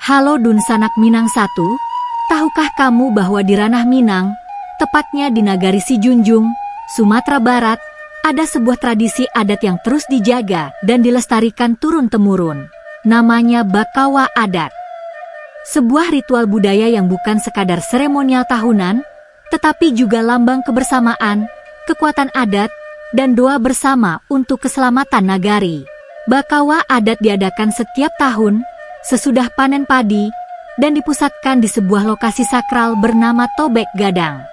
Halo Dun Sanak Minang Satu, tahukah kamu bahwa di ranah Minang, tepatnya di Nagari Sijunjung, Sumatera Barat, ada sebuah tradisi adat yang terus dijaga dan dilestarikan turun-temurun. Namanya Bakawa Adat. Sebuah ritual budaya yang bukan sekadar seremonial tahunan, tetapi juga lambang kebersamaan, kekuatan adat, dan doa bersama untuk keselamatan nagari. Bakawa Adat diadakan setiap tahun, sesudah panen padi, dan dipusatkan di sebuah lokasi sakral bernama Tobek Gadang.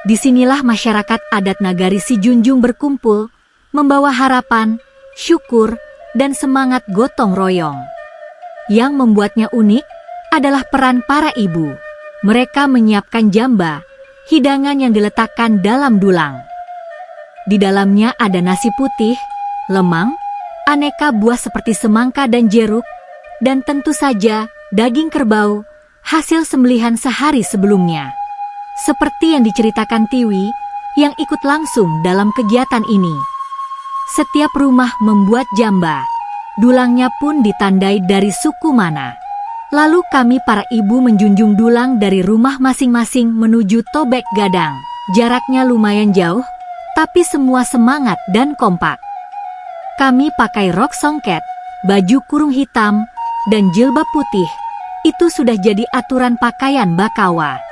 Disinilah masyarakat adat Nagari Sijunjung berkumpul, membawa harapan, syukur, dan semangat gotong royong. Yang membuatnya unik adalah peran para ibu. Mereka menyiapkan jamba, hidangan yang diletakkan dalam dulang. Di dalamnya ada nasi putih, lemang, aneka buah seperti semangka dan jeruk, dan tentu saja daging kerbau, hasil sembelihan sehari sebelumnya. Seperti yang diceritakan Tiwi, yang ikut langsung dalam kegiatan ini. Setiap rumah membuat jamba, dulangnya pun ditandai dari suku mana. Lalu kami para ibu menjunjung dulang dari rumah masing-masing menuju Tobek Gadang. Jaraknya lumayan jauh, tapi semua semangat dan kompak. Kami pakai rok songket, baju kurung hitam, dan jilbab putih. Itu sudah jadi aturan pakaian Bakawa.